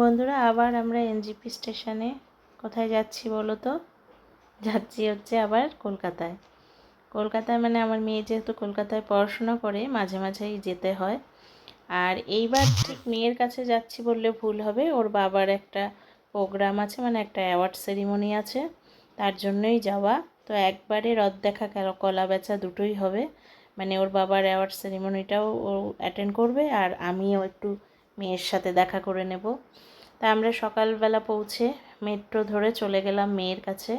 বন্ধুরা আবার আমরা এনজিপি স্টেশনে কোথায় যাচ্ছি বলো তো? যাচ্ছি হচ্ছে আবার কলকাতায়। কলকাতায় মানে আমার মেয়ে যেহেতু কলকাতায় পড়াশোনা করে মাঝে মাঝেই যেতে হয়। আর এইবার ঠিক মেয়ের কাছে যাচ্ছি বললে ভুল হবে, ওর বাবার একটা প্রোগ্রাম আছে, মানে একটা অ্যাওয়ার্ড সেরিমনি আছে, তার জন্যই যাওয়া। তো একবারে রথ দেখা কলা বেচা দুটোই হবে, মানে ওর বাবার অ্যাওয়ার্ড সেরিমনিটাও ও অ্যাটেন্ড করবে আর আমিও একটু মেয়ের সাথে দেখা করে নেব। তা আমরা সকালবেলা পৌঁছে মেট্রো ধরে চলে গেলাম মেয়ের কাছে।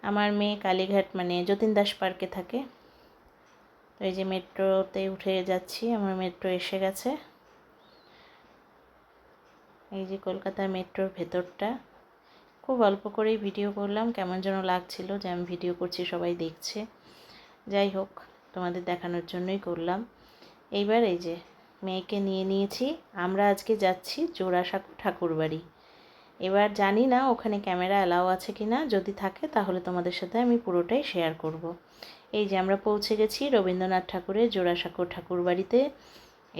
আমার মেয়ে কালীঘাট মানে যতীন দাস পার্কে থাকে। তো এই যে মেট্রোতে উঠে যাচ্ছি, আমার মেট্রো এসে গেছে। এই যে কলকাতা মেট্রোর ভেতরটা। খুব অল্প করেই ভিডিও করলাম, কেমন যেন লাগছিল যে আমি ভিডিও করছি সবাই দেখছে। যাই হোক, তোমাদের দেখানোর জন্যই করলাম। এইবার এই যে মেয়েকে নিয়ে নিয়েছি, আমরা আজকে যাচ্ছি জোড়াসাঁকো ঠাকুরবাড়ি। এবার জানি না ওখানে ক্যামেরা অ্যালাউ আছে কি না, যদি থাকে তাহলে তোমাদের সাথে আমি পুরোটাই শেয়ার করব। এই যে আমরা পৌঁছে গেছি রবীন্দ্রনাথ ঠাকুরের জোড়াসাঁকো ঠাকুরবাড়িতে।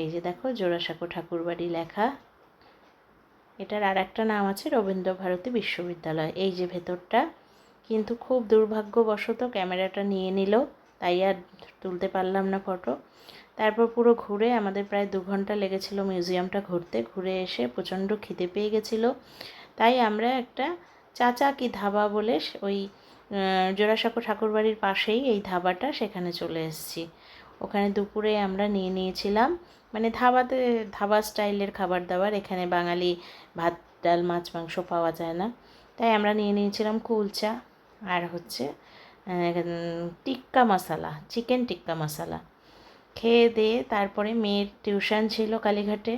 এই যে দেখো জোড়াসাঁকো ঠাকুরবাড়ি লেখা। এটার আর একটা নাম আছে রবীন্দ্রভারতী বিশ্ববিদ্যালয়। এই যে ভেতরটা, কিন্তু খুব দুর্ভাগ্যবশত ক্যামেরাটা নিয়ে নিল, তাই আর তুলতে পারলাম না ফটো। তারপর পুরো ঘুরে আমাদের প্রায় 2 ঘন্টা লেগেছিল মিউজিয়ামটা ঘুরতে। ঘুরে এসে প্রচণ্ড খিদে পেয়ে গেছিলো, তাই আমরা একটা চাচা কি ধাবা বলে ওই জোড়াসাঁকো ঠাকুরবাড়ির পাশেই এই ধাবাটা, সেখানে চলে এসেছি। ওখানে দুপুরে আমরা নিয়ে নিয়েছিলাম, মানে ধাবা স্টাইলের খাবার দাবার, এখানে বাঙালি ভাত ডাল মাছ মাংস পাওয়া যায় না, তাই আমরা নিয়ে নিয়েছিলাম কুলচা আর হচ্ছে টিক্কা মশালা, চিকেন টিক্কা মশালা। খেয়ে দিয়ে তারপরে মেয়ের টিউশন ছিল কালীঘাটে,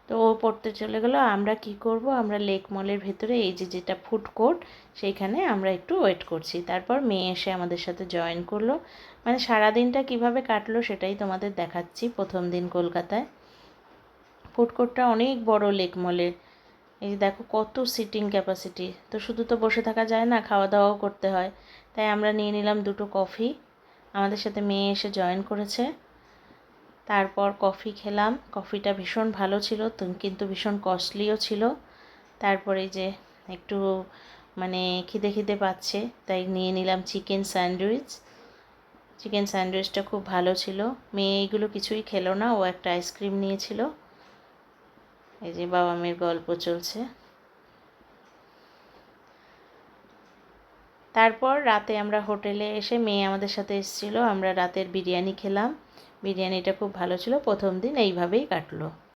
তো ও পড়তে চলে গেলো। আমরা কি করব, আমরা লেক মলের ভেতরে এই যে যেটা ফুড কোর্ট, সেইখানে আমরা একটু ওয়েট করছি। তারপর মেয়ে এসে আমাদের সাথে জয়েন করলো। মানে সারাদিনটা কিভাবে কাটলো সেটাই তোমাদের দেখাচ্ছি। প্রথম দিন কলকাতায় ফুড কোর্টটা অনেক বড় লেক মলের। এই যে দেখো কত সিটিং ক্যাপাসিটি, তো শুধু তো বসে থাকা যায় না, খাওয়া দাওয়াও করতে হয়। তাই আমরা নিয়ে নিলাম 2টো কফি, আমাদের সাথে মেয়ে এসে জয়েন করেছে। তারপর কফি খেলাম, কফিটা ভীষণ ভালো ছিল কিন্তু ভীষণ কস্টলিও ছিল। তারপরে যে একটু মানে খিদে খিদে পাচ্ছে, তাই নিয়ে নিলাম চিকেন স্যান্ডউইচ। চিকেন স্যান্ডউইচটা খুব ভালো ছিল। মেয়ে এইগুলো কিছুই খেলো না, ও একটা আইসক্রিম নিয়েছিল। এই যে বাবা মেয়ের গল্প চলছে। তারপর রাতে আমরা হোটেলে এসে, মেয়ে আমাদের সাথে এসেছিলো, আমরা রাতের বিরিয়ানি খেলাম। বিরিয়ানিটা খুব ভালো ছিল। প্রথম দিন এইভাবেই কাটলো।